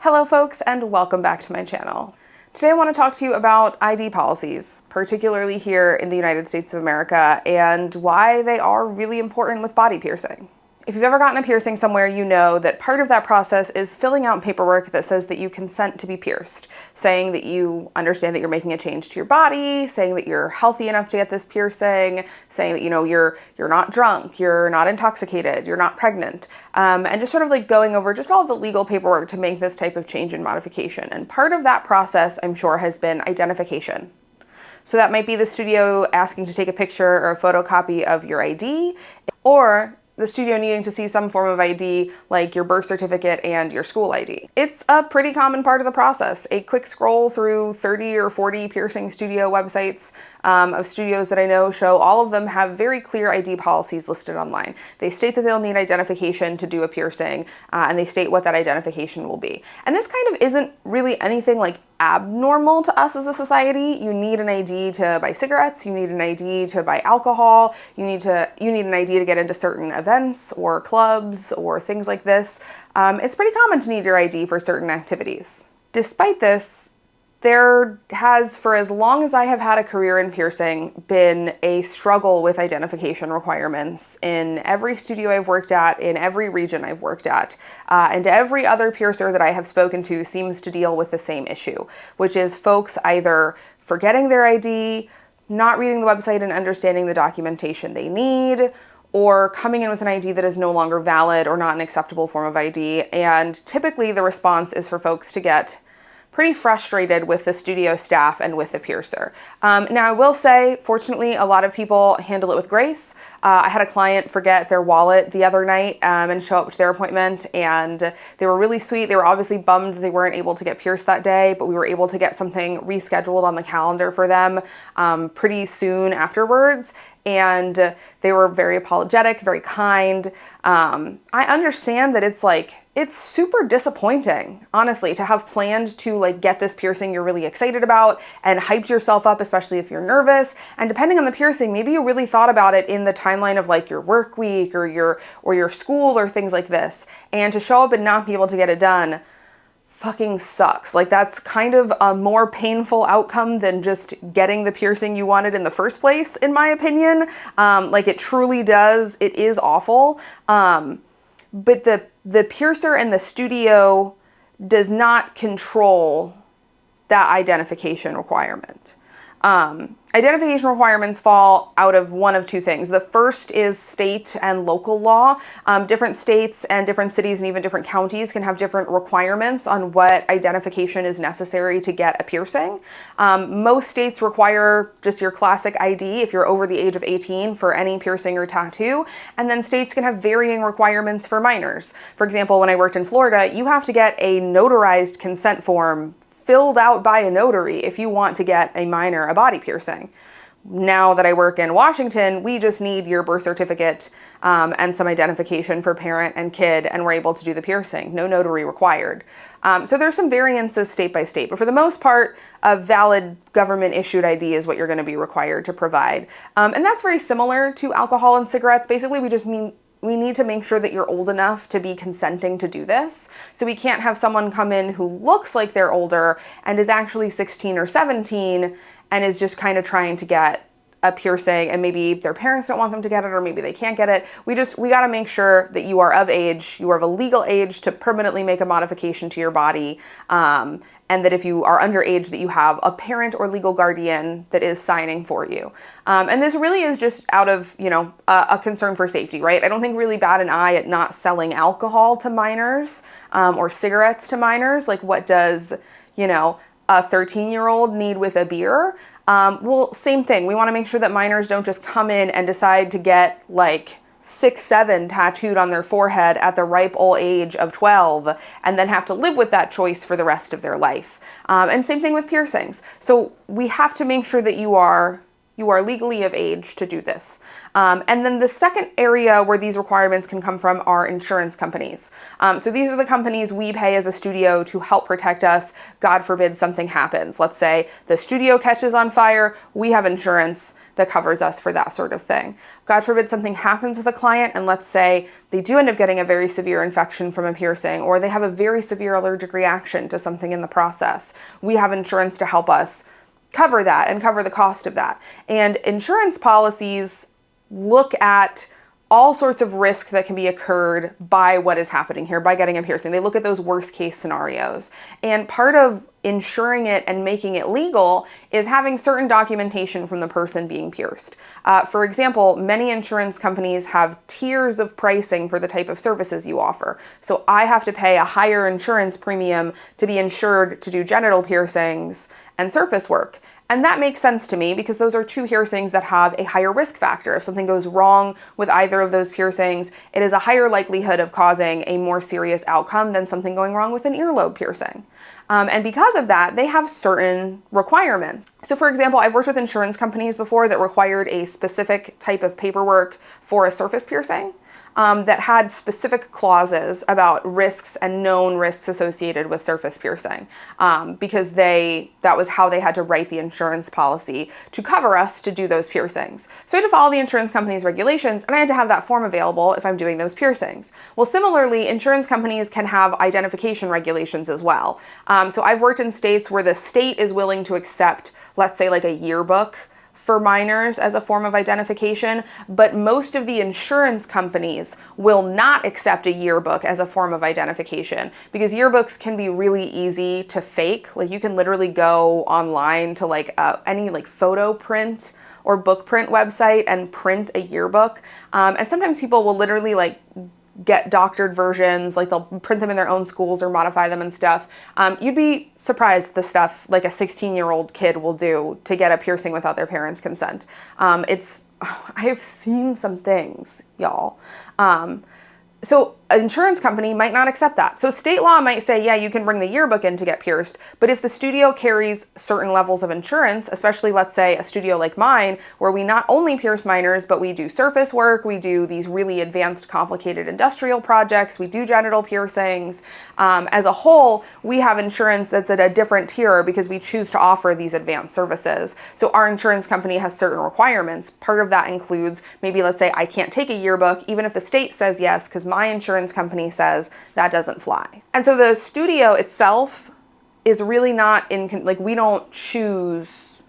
Hello folks, and welcome back to my channel. Today I want to talk to you about ID policies, particularly here in the United States of America, and why they are really important with body piercing. If you've ever gotten a piercing somewhere, you know that part of that process is filling out paperwork that says that you consent to be pierced, saying that you understand that you're making a change to your body, saying that you're healthy enough to get this piercing, saying that you're not drunk, you're not intoxicated, you're not pregnant, and just sort of like going over just all of the legal paperwork to make this type of change and modification. And part of that process, I'm sure, has been identification. So that might be the studio asking to take a picture or a photocopy of your ID, or the studio needing to see some form of ID like your birth certificate and your school ID. It's a pretty common part of the process. A quick scroll through 30 or 40 piercing studio websites of studios that I know show all of them have very clear ID policies listed online. They state that they'll need identification to do a piercing, and they state what that identification will be. And this kind of isn't really anything like abnormal to us as a society. You need an ID to buy cigarettes, you need an ID to buy alcohol, you need an ID to get into certain events or clubs or things like this. It's pretty common to need your ID for certain activities. Despite this, there has, for as long as I have had a career in piercing, been a struggle with identification requirements in every studio I've worked at, in every region I've worked at, and every other piercer that I have spoken to seems to deal with the same issue, which is folks either forgetting their ID, not reading the website and understanding the documentation they need, or coming in with an ID that is no longer valid or not an acceptable form of ID. And typically the response is for folks to get pretty frustrated with the studio staff and with the piercer. Now I will say, fortunately, a lot of people handle it with grace. I had a client forget their wallet the other night and show up to their appointment, and they were really sweet. They were obviously bummed that they weren't able to get pierced that day, but we were able to get something rescheduled on the calendar for them pretty soon afterwards. And they were very apologetic, very kind. I understand that it's super disappointing, honestly, to have planned to get this piercing you're really excited about and hyped yourself up, especially if you're nervous. And depending on the piercing, maybe you really thought about it in the timeline of your work week or your school or things like this. And to show up and not be able to get it done fucking sucks. That's kind of a more painful outcome than just getting the piercing you wanted in the first place, in my opinion. It truly does. It is awful. But the piercer and the studio does not control that identification requirement. Identification requirements fall out of one of two things. The first is state and local law. Different states and different cities and even different counties can have different requirements on what identification is necessary to get a piercing. Most states require just your classic ID if you're over the age of 18 for any piercing or tattoo. And then states can have varying requirements for minors. For example, when I worked in Florida, you have to get a notarized consent form filled out by a notary if you want to get a minor a body piercing. Now that I work in Washington, we just need your birth certificate and some identification for parent and kid, and we're able to do the piercing. No notary required. So there's some variances state by state, but for the most part, a valid government-issued ID is what you're going to be required to provide. And that's very similar to alcohol and cigarettes. Basically, we need to make sure that you're old enough to be consenting to do this. So we can't have someone come in who looks like they're older and is actually 16 or 17 and is just kind of trying to get a piercing, and maybe their parents don't want them to get it, or maybe they can't get it. We got to make sure that you are of age, you are of a legal age to permanently make a modification to your body, and that if you are underage, that you have a parent or legal guardian that is signing for you. And this really is just out of, a concern for safety, right? I don't think really bat an eye at not selling alcohol to minors or cigarettes to minors. What does, a 13-year-old need with a beer? Well, same thing. We want to make sure that minors don't just come in and decide to get 6, 7 tattooed on their forehead at the ripe old age of 12 and then have to live with that choice for the rest of their life. And same thing with piercings. So we have to make sure that you are legally of age to do this. And then the second area where these requirements can come from are insurance companies. So these are the companies we pay as a studio to help protect us. God forbid something happens. Let's say the studio catches on fire, we have insurance that covers us for that sort of thing. God forbid something happens with a client, and let's say they do end up getting a very severe infection from a piercing, or they have a very severe allergic reaction to something in the process. We have insurance to help us cover that and cover the cost of that. And insurance policies look at all sorts of risk that can be occurred by what is happening here, by getting a piercing. They look at those worst case scenarios. And part of insuring it and making it legal is having certain documentation from the person being pierced. For example, many insurance companies have tiers of pricing for the type of services you offer. So I have to pay a higher insurance premium to be insured to do genital piercings and surface work. And that makes sense to me because those are two piercings that have a higher risk factor. If something goes wrong with either of those piercings, it is a higher likelihood of causing a more serious outcome than something going wrong with an earlobe piercing. And because of that, they have certain requirements. So for example, I've worked with insurance companies before that required a specific type of paperwork for a surface piercing. That had specific clauses about risks and known risks associated with surface piercing, because that was how they had to write the insurance policy to cover us to do those piercings. So I had to follow the insurance company's regulations, and I had to have that form available if I'm doing those piercings. Well, similarly, insurance companies can have identification regulations as well. So I've worked in states where the state is willing to accept, let's say, like a yearbook for minors as a form of identification, but most of the insurance companies will not accept a yearbook as a form of identification because yearbooks can be really easy to fake. Like you can literally go online to like any like photo print or book print website and print a yearbook. And sometimes people will literally like get doctored versions, like they'll print them in their own schools or modify them and stuff. You'd be surprised the stuff like a 16-year-old kid will do to get a piercing without their parents' consent. I've seen some things, y'all. So an insurance company might not accept that. So state law might say, yeah, you can bring the yearbook in to get pierced, but if the studio carries certain levels of insurance, especially let's say a studio like mine, where we not only pierce minors, but we do surface work, we do these really advanced, complicated industrial projects, we do genital piercings. As a whole, we have insurance that's at a different tier because we choose to offer these advanced services. So our insurance company has certain requirements. Part of that includes maybe, let's say I can't take a yearbook, even if the state says yes, because my insurance company says that doesn't fly. And so the studio itself is really not like we don't choose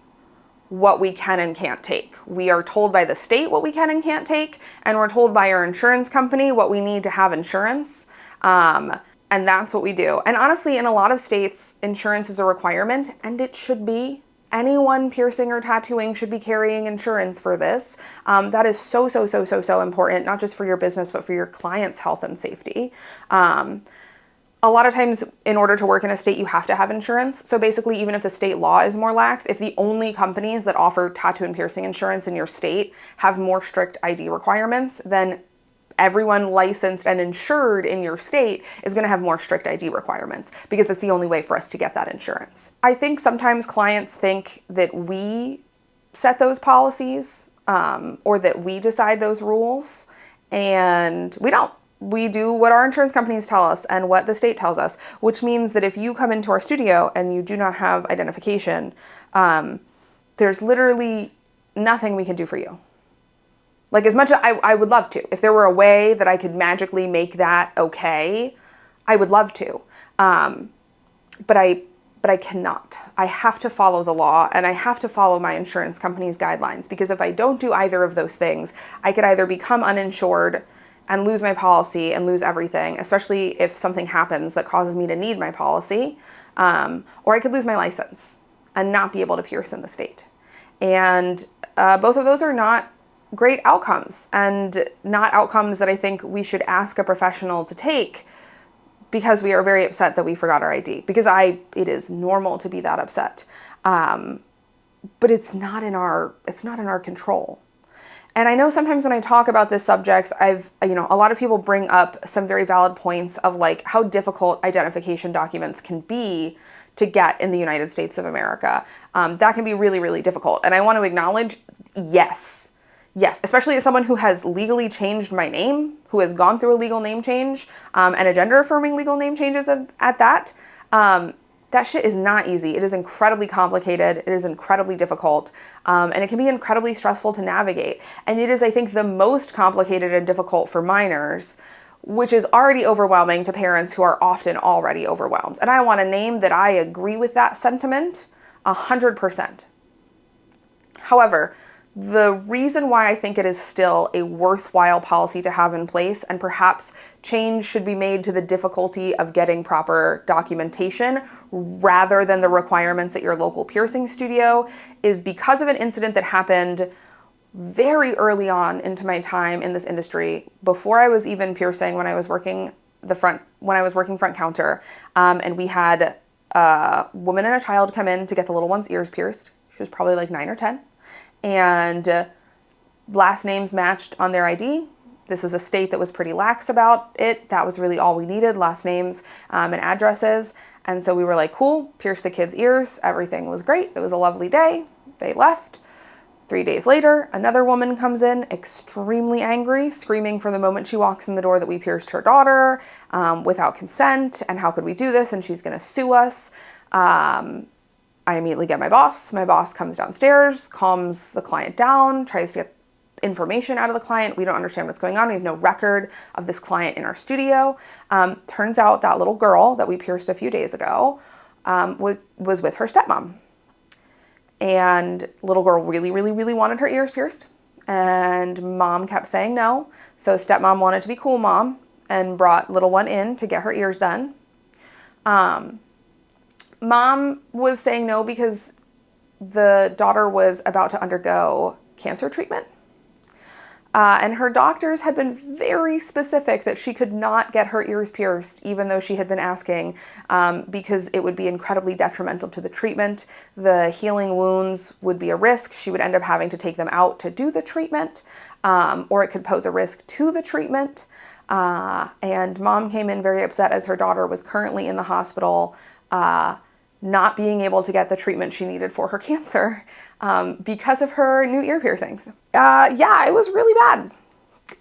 what we can and can't take. We are told by the state what we can and can't take, and we're told by our insurance company what we need to have insurance. And that's what we do. And honestly, in a lot of states, insurance is a requirement, and it should be. Anyone piercing or tattooing should be carrying insurance for this. That is so important, not just for your business, but for your client's health and safety. A lot of times in order to work in a state, you have to have insurance. So basically, even if the state law is more lax, if the only companies that offer tattoo and piercing insurance in your state have more strict ID requirements, then everyone licensed and insured in your state is going to have more strict ID requirements because that's the only way for us to get that insurance. I think sometimes clients think that we set those policies or that we decide those rules, and we don't. We do what our insurance companies tell us and what the state tells us, which means that if you come into our studio and you do not have identification, there's literally nothing we can do for you. Like, as much as I would love to. If there were a way that I could magically make that okay, I would love to. But I cannot. I have to follow the law, and I have to follow my insurance company's guidelines, because if I don't do either of those things, I could either become uninsured and lose my policy and lose everything, especially if something happens that causes me to need my policy, or I could lose my license and not be able to pierce in the state. And both of those are not great outcomes, and not outcomes that I think we should ask a professional to take because we are very upset that we forgot our ID, because it is normal to be that upset. But it's not in our control. And I know sometimes when I talk about this subject, a lot of people bring up some very valid points of like how difficult identification documents can be to get in the United States of America. That can be really, really difficult. And I want to acknowledge, yes, especially as someone who has legally changed my name, who has gone through a legal name change, and a gender affirming legal name changes at that. That shit is not easy. It is incredibly complicated. It is incredibly difficult. And it can be incredibly stressful to navigate. And it is, I think, the most complicated and difficult for minors, which is already overwhelming to parents who are often already overwhelmed. And I want to name that I agree with that sentiment 100%. However, the reason why I think it is still a worthwhile policy to have in place, and perhaps change should be made to the difficulty of getting proper documentation rather than the requirements at your local piercing studio, is because of an incident that happened very early on into my time in this industry, before I was even piercing, when I was working front counter, and we had a woman and a child come in to get the little one's ears pierced. She was probably like 9 or 10. And last names matched on their ID. This was a state that was pretty lax about it. That was really all we needed, last names and addresses. And so we were like, cool, pierce the kids' ears. Everything was great. It was a lovely day. They left. 3 days later, another woman comes in, extremely angry, screaming from the moment she walks in the door that we pierced her daughter without consent, and how could we do this, and she's going to sue us. I immediately get my boss. My boss comes downstairs, calms the client down, tries to get information out of the client. We don't understand what's going on. We have no record of this client in our studio. Turns out that little girl that we pierced a few days ago was with her stepmom. And little girl really, really, really wanted her ears pierced. And mom kept saying no. So stepmom wanted to be cool mom and brought little one in to get her ears done. Mom was saying no because the daughter was about to undergo cancer treatment. And her doctors had been very specific that she could not get her ears pierced, even though she had been asking, because it would be incredibly detrimental to the treatment. The healing wounds would be a risk. She would end up having to take them out to do the treatment, or it could pose a risk to the treatment. And mom came in very upset as her daughter was currently in the hospital, not being able to get the treatment she needed for her cancer because of her new ear piercings. Yeah, it was really bad.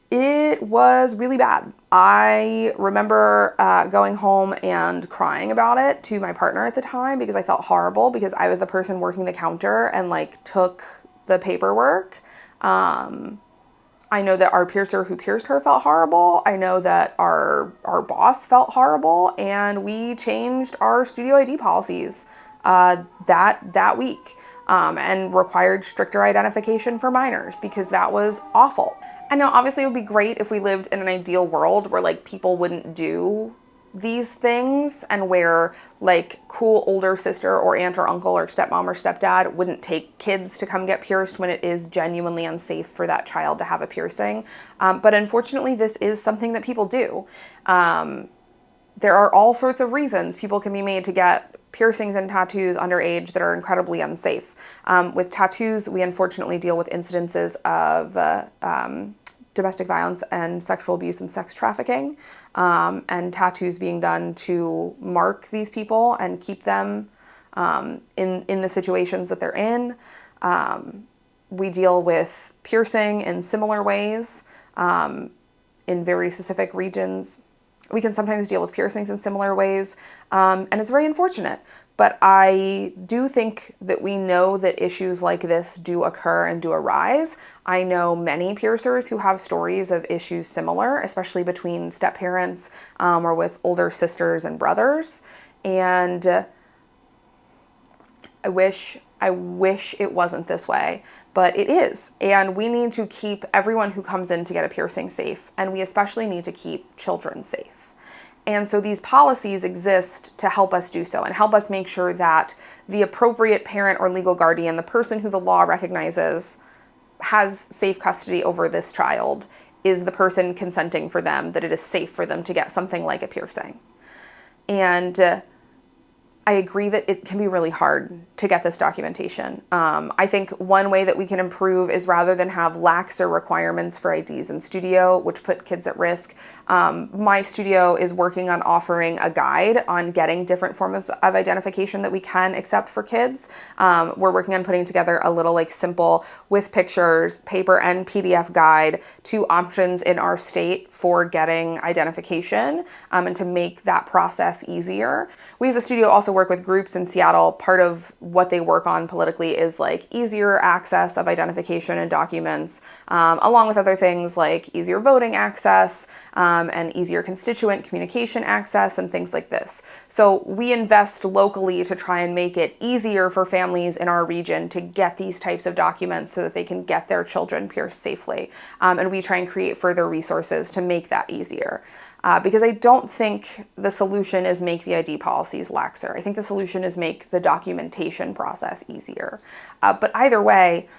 It was really bad. I remember going home and crying about it to my partner at the time because I felt horrible because I was the person working the counter and like took the paperwork. I know that our piercer who pierced her felt horrible. I know that our boss felt horrible, and we changed our studio ID policies that week and required stricter identification for minors because that was awful. And now obviously it would be great if we lived in an ideal world where like people wouldn't do these things and where like cool older sister or aunt or uncle or stepmom or stepdad wouldn't take kids to come get pierced when it is genuinely unsafe for that child to have a piercing. But unfortunately, this is something that people do. There are all sorts of reasons people can be made to get piercings and tattoos underage that are incredibly unsafe. With tattoos, we unfortunately deal with incidences of domestic violence and sexual abuse and sex trafficking, and tattoos being done to mark these people and keep them in the situations that they're in. We deal with piercing in similar ways in very specific regions. We can sometimes deal with piercings in similar ways, and it's very unfortunate. But I do think that we know that issues like this do occur and do arise. I know many piercers who have stories of issues similar, especially between step-parents or with older sisters and brothers. And I wish it wasn't this way, but it is. And we need to keep everyone who comes in to get a piercing safe, and we especially need to keep children safe. And so these policies exist to help us do so and help us make sure that the appropriate parent or legal guardian, the person who the law recognizes has safe custody over this child, is the person consenting for them, that it is safe for them to get something like a piercing. And I agree that it can be really hard to get this documentation. I think one way that we can improve is rather than have laxer requirements for IDs in studio, which put kids at risk, my studio is working on offering a guide on getting different forms of identification that we can accept for kids. We're working on putting together a little like simple with pictures, paper and PDF guide to options in our state for getting identification and to make that process easier. We as a studio also work with groups in Seattle. Part of what they work on politically is like easier access of identification and documents, along with other things like easier voting access and easier constituent communication access and things like this. So we invest locally to try and make it easier for families in our region to get these types of documents so that they can get their children pierced safely. And we try and create further resources to make that easier. Because I don't think the solution is make the ID policies laxer. I think the solution is make the documentation process easier. But either way,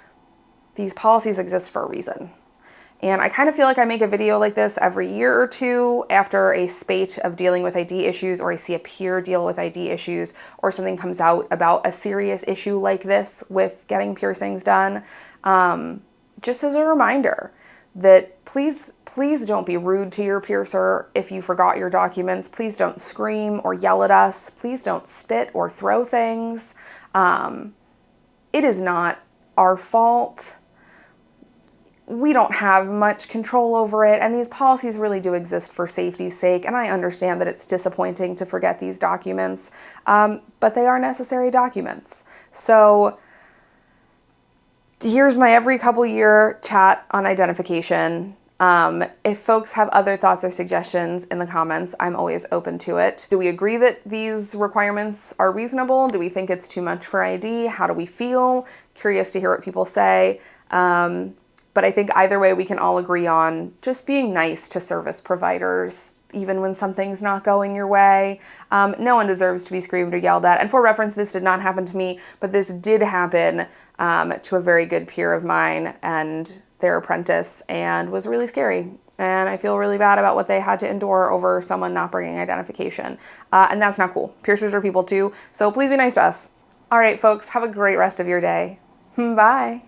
these policies exist for a reason. And I kind of feel like I make a video like this every year or two after a spate of dealing with ID issues, or I see a peer deal with ID issues, or something comes out about a serious issue like this with getting piercings done. Just as a reminder that please don't be rude to your piercer if you forgot your documents. Please don't scream or yell at us. Please don't spit or throw things. It is not our fault. We don't have much control over it, and these policies really do exist for safety's sake, and I understand that it's disappointing to forget these documents, but they are necessary documents. So here's my every couple year chat on identification. If folks have other thoughts or suggestions in the comments, I'm always open to it. Do we agree that these requirements are reasonable? Do we think it's too much for ID? How do we feel? Curious to hear what people say. But I think either way, we can all agree on just being nice to service providers, even when something's not going your way. No one deserves to be screamed or yelled at. And for reference, this did not happen to me, but this did happen to a very good peer of mine and their apprentice, and was really scary. And I feel really bad about what they had to endure over someone not bringing identification. And that's not cool. Piercers are people too, so please be nice to us. All right, folks, have a great rest of your day. Bye.